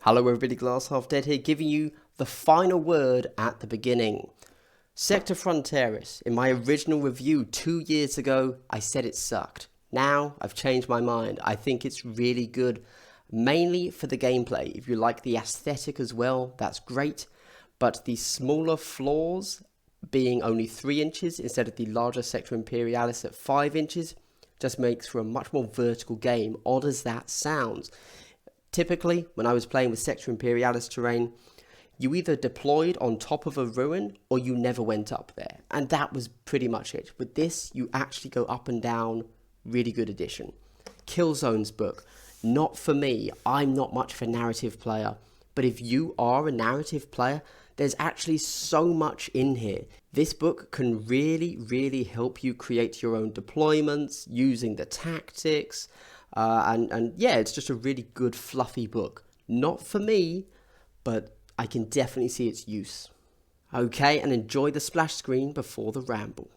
Hello everybody, Glass Half Dead here, giving you the final word at the beginning. Sector Fronteris. In my original review 2 years ago, I said it sucked. Now, I've changed my mind. I think it's really good, mainly for the gameplay. If you like the aesthetic as well, that's great. But the smaller floors, being only 3 inches instead of the larger Sector Imperialis at 5 inches, just makes for a much more vertical game, odd as that sounds. Typically, when I was playing with Sector Imperialis terrain, you either deployed on top of a ruin or you never went up there. And that was pretty much it. With this, you actually go up and down. Really good addition. KillZones book. Not for me. I'm not much of a narrative player. But if you are a narrative player, there's actually so much in here. This book can really help you create your own deployments using the tactics. And yeah, it's just a really good fluffy book. Not for me, but I can definitely see its use. Okay, and enjoy the splash screen before the ramble.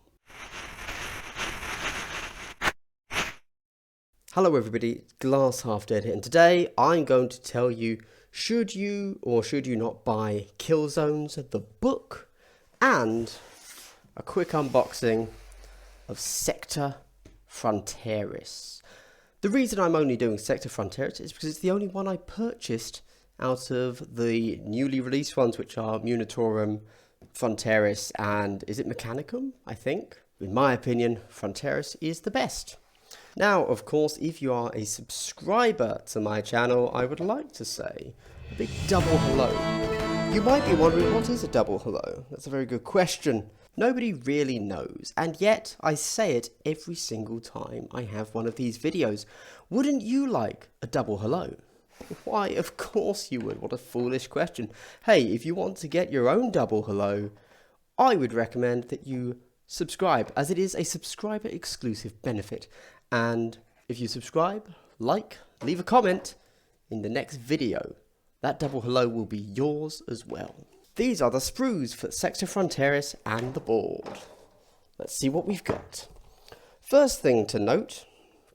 Hello everybody, Glass Half Dead here, and today I'm going to tell you should you or should you not buy KillZones, the book, and a quick unboxing of Sector Fronteris. The reason I'm only doing Sector Fronteris is because it's the only one I purchased out of the newly released ones, which are Munitorum, Fronteris, and is it Mechanicum, I think? In my opinion, Fronteris is the best. Now, of course, if you are a subscriber to my channel, I would like to say a big double hello. You might be wondering, what is a double hello? That's a very good question. Nobody really knows, and yet I say it every single time I have one of these videos. Wouldn't you like a double hello? Why, of course you would. What a foolish question. Hey, if you want to get your own double hello, I would recommend that you subscribe, as it is a subscriber exclusive benefit. And if you subscribe, like, leave a comment in the next video, that double hello will be yours as well. These are the sprues for Sector Fronteris and the board. Let's see what we've got. First thing to note,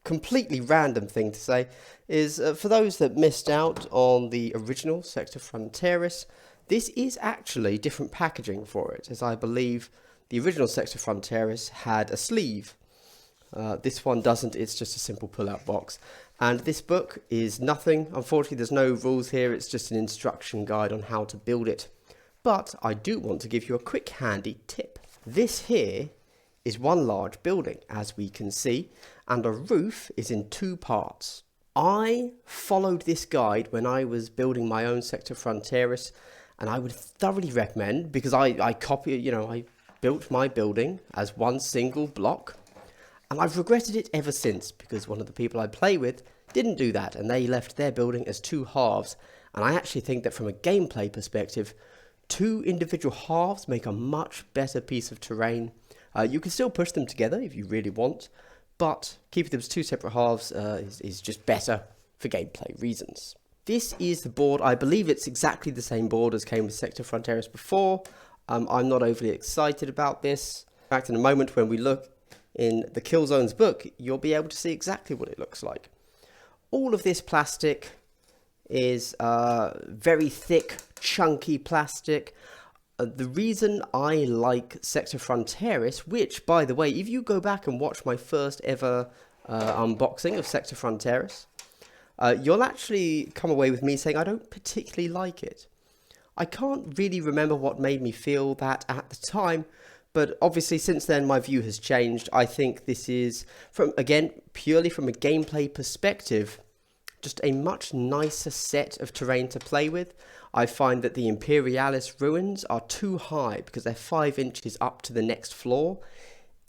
completely random thing to say, is for those that missed out on the original Sector Fronteris, this is actually different packaging for it, as I believe the original Sector Fronteris had a sleeve. This one doesn't, it's just a simple pull-out box. And this book is nothing. Unfortunately, there's no rules here, it's just an instruction guide on how to build it. But I do want to give you a quick handy tip. This here is one large building, as we can see, and the roof is in 2 parts. I followed this guide when I was building my own Sector Fronteris, and I would thoroughly recommend, because I built my building as one single block, and I've regretted it ever since, because one of the people I play with didn't do that, and they left their building as 2 halves, and I actually think that from a gameplay perspective, 2 individual halves make a much better piece of terrain. You can still push them together if you really want, but keeping them as 2 separate halves is just better for gameplay reasons. This is the board. I believe it's exactly the same board as came with Sector Fronteris before. I'm not overly excited about this. In fact, in a moment when we look in the KillZones book, you'll be able to see exactly what it looks like. All of this plastic is very thick, chunky plastic. The reason I like Sector Fronteris, which, by the way, if you go back and watch my first ever unboxing of Sector Fronteris, you'll actually come away with me saying I don't particularly like it. I can't really remember what made me feel that at the time, but obviously since then my view has changed. I think this is, purely from a gameplay perspective, just a much nicer set of terrain to play with. I find that the Imperialis ruins are too high because they're 5 inches up to the next floor.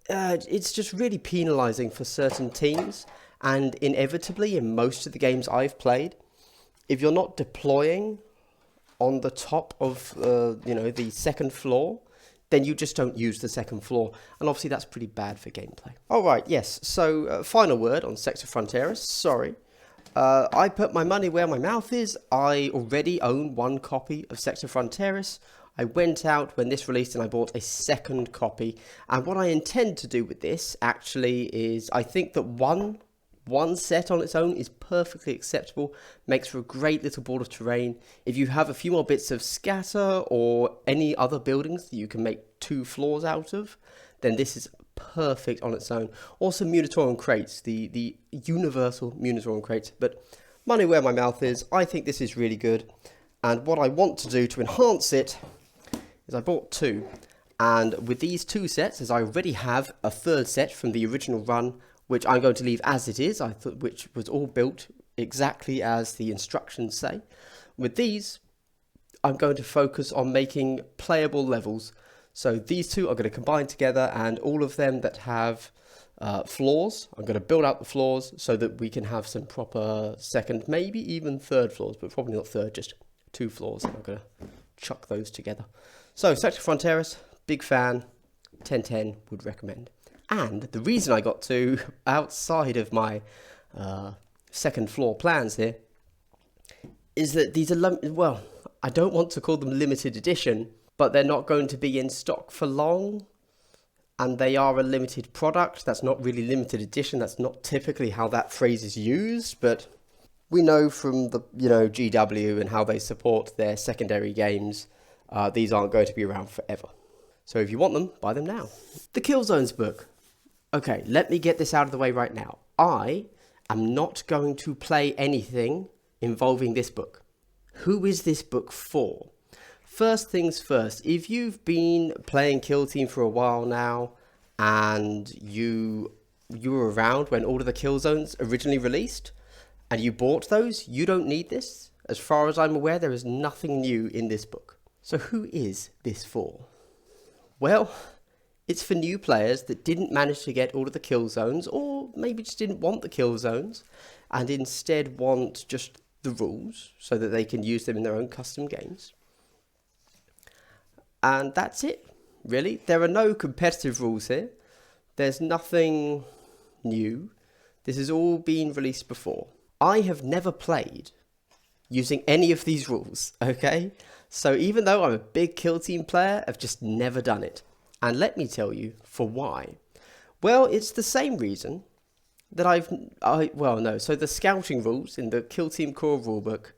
It's just really penalising for certain teams, and inevitably in most of the games I've played, if you're not deploying on the top of the second floor, then you just don't use the second floor, and obviously that's pretty bad for gameplay. Alright, yes, so final word on Sector Fronteris, sorry. I put my money where my mouth is. I already own 1 copy of Sector Fronteris. I went out when this released and I bought a second copy. And what I intend to do with this actually is, I think that 1 One set on its own is perfectly acceptable, makes for a great little board of terrain. If you have a few more bits of scatter or any other buildings that you can make 2 floors out of, then this is perfect on its own. Also Munitorium crates, the universal Munitorium crates, but money where my mouth is, I think this is really good. And what I want to do to enhance it is I bought 2. And with these 2 sets, as I already have a 3rd set from the original run, which I'm going to leave as it is, which was all built exactly as the instructions say. With these, I'm going to focus on making playable levels. So these 2 are going to combine together, and all of them that have floors, I'm going to build out the floors so that we can have some proper 2nd, maybe even 3rd floors, but probably not 3rd, just 2 floors. I'm going to chuck those together. So Sector Fronteris, big fan, 10/10 would recommend. And the reason I got 2 outside of my 2nd floor plans here is that these are, well, I don't want to call them limited edition, but they're not going to be in stock for long. And they are a limited product. That's not really limited edition. That's not typically how that phrase is used, but we know from the, GW and how they support their secondary games, these aren't going to be around forever. So if you want them, buy them now. The KillZones book. Okay, let me get this out of the way right now. I am not going to play anything involving this book. Who is this book for? First things first, if you've been playing Kill Team for a while now, and you were around when all of the KillZones originally released, and you bought those, you don't need this. As far as I'm aware, there is nothing new in this book. So who is this for? Well, it's for new players that didn't manage to get all of the KillZones, or maybe just didn't want the KillZones, and instead want just the rules so that they can use them in their own custom games. And that's it, really. There are no competitive rules here. There's nothing new. This has all been released before. I have never played using any of these rules, okay? So even though I'm a big Kill Team player, I've just never done it. And let me tell you for why. Well, it's the same reason that so the scouting rules in the Kill Team core rulebook,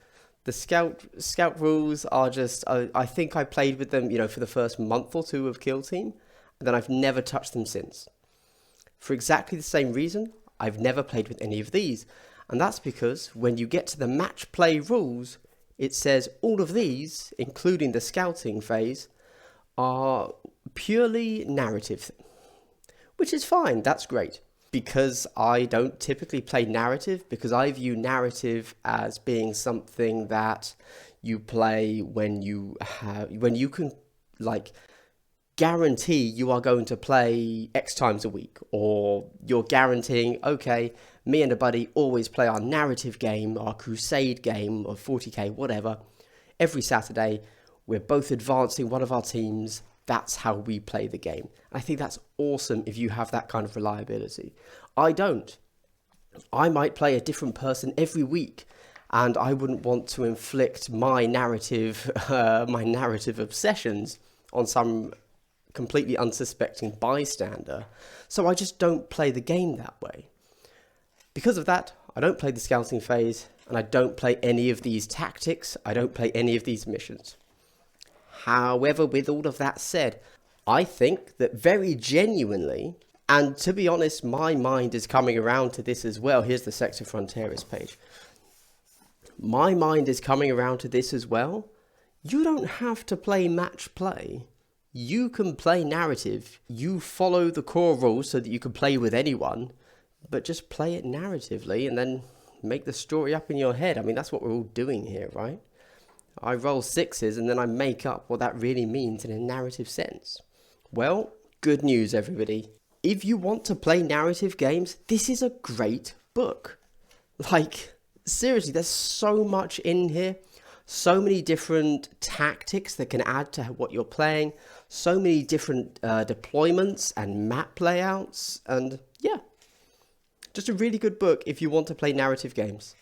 the scout rules are just, I think I played with them, for the first month or 2 of Kill Team, and then I've never touched them since. For exactly the same reason, I've never played with any of these. And that's because when you get to the match play rules, it says all of these, including the scouting phase, are purely narrative, which is fine. That's great, because I don't typically play narrative, because I view narrative as being something that you play when you can guarantee you are going to play X times a week, or you're guaranteeing, okay, me and a buddy always play our narrative game, our crusade game of 40k, whatever, every Saturday. We're both advancing one of our teams. That's how we play the game. I think that's awesome if you have that kind of reliability. I don't. I might play a different person every week, and I wouldn't want to inflict my narrative obsessions on some completely unsuspecting bystander. So I just don't play the game that way. Because of that, I don't play the scouting phase, and I don't play any of these tactics. I don't play any of these missions. However, with all of that said, I think that very genuinely, and to be honest, my mind is coming around to this as well. Here's the Sector Fronteris page. My mind is coming around to this as well. You don't have to play match play. You can play narrative. You follow the core rules so that you can play with anyone, but just play it narratively and then make the story up in your head. I mean, that's what we're all doing here, right? I roll 6s and then I make up what that really means in a narrative sense. Well, good news, everybody. If you want to play narrative games, this is a great book. Like, seriously, there's so much in here. So many different tactics that can add to what you're playing. So many different deployments and map layouts. And yeah, just a really good book if you want to play narrative games.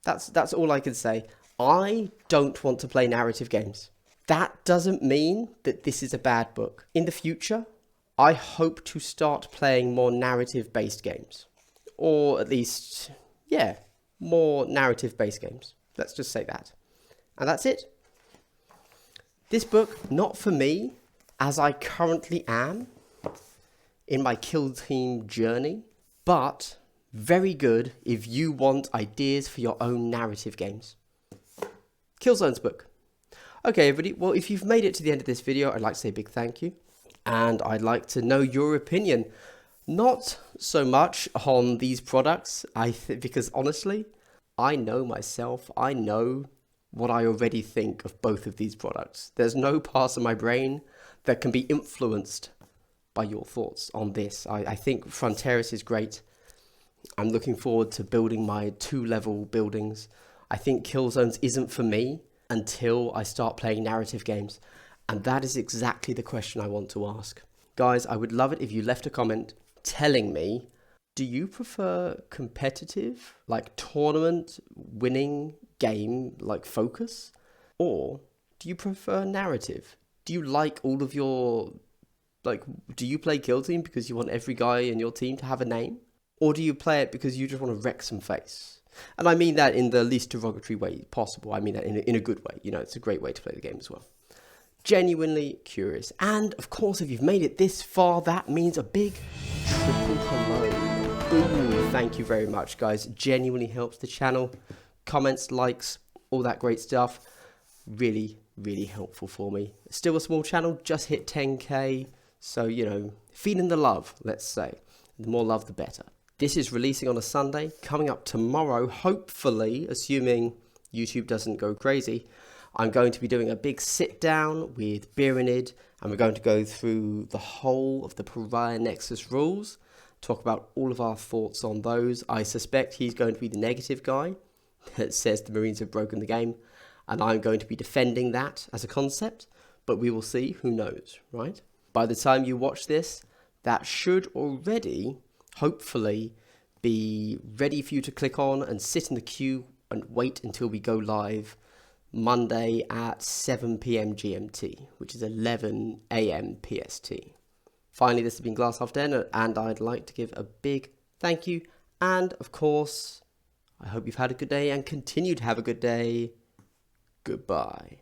That's all I can say. I don't want to play narrative games. That doesn't mean that this is a bad book. In the future, I hope to start playing more narrative-based games. or at least, yeah, more narrative-based games. Let's just say that. And that's it. This book, not for me, as I currently am in my kill team journey, but very good if you want ideas for your own narrative games. KillZones book. Okay, everybody, well, if you've made it to the end of this video, I'd like to say a big thank you. And I'd like to know your opinion. Not so much on these products, because honestly, I know myself. I know what I already think of both of these products. There's no part of my brain that can be influenced by your thoughts on this. I think Fronteris is great. I'm looking forward to building my 2-level buildings. I think KillZones isn't for me until I start playing narrative games. And that is exactly the question I want to ask. Guys, I would love it if you left a comment telling me, do you prefer competitive, like tournament winning game, like focus? Or do you prefer narrative? Do you like all of your, do you play Kill Team because you want every guy in your team to have a name? Or do you play it because you just want to wreck some face? And I mean that in the least derogatory way possible. I mean that in a good way. You know, it's a great way to play the game as well. Genuinely curious. And of course, if you've made it this far, that means a big triple hello. Ooh, thank you very much, guys. Genuinely helps the channel. Comments, likes, all that great stuff. Really, really helpful for me. Still a small channel, just hit 10K. So, you know, feeling the love, let's say. The more love, the better. This is releasing on a Sunday, coming up tomorrow, hopefully, assuming YouTube doesn't go crazy. I'm going to be doing a big sit down with Birinid, and we're going to go through the whole of the Pariah Nexus rules, talk about all of our thoughts on those. I suspect he's going to be the negative guy that says the Marines have broken the game, and I'm going to be defending that as a concept, but we will see, who knows, right? By the time you watch this, that should already, hopefully, be ready for you to click on and sit in the queue and wait until we go live Monday at 7 PM GMT, which is 11 AM PST. Finally, this has been Glass Half Den, and I'd like to give a big thank you. And of course, I hope you've had a good day and continue to have a good day. Goodbye.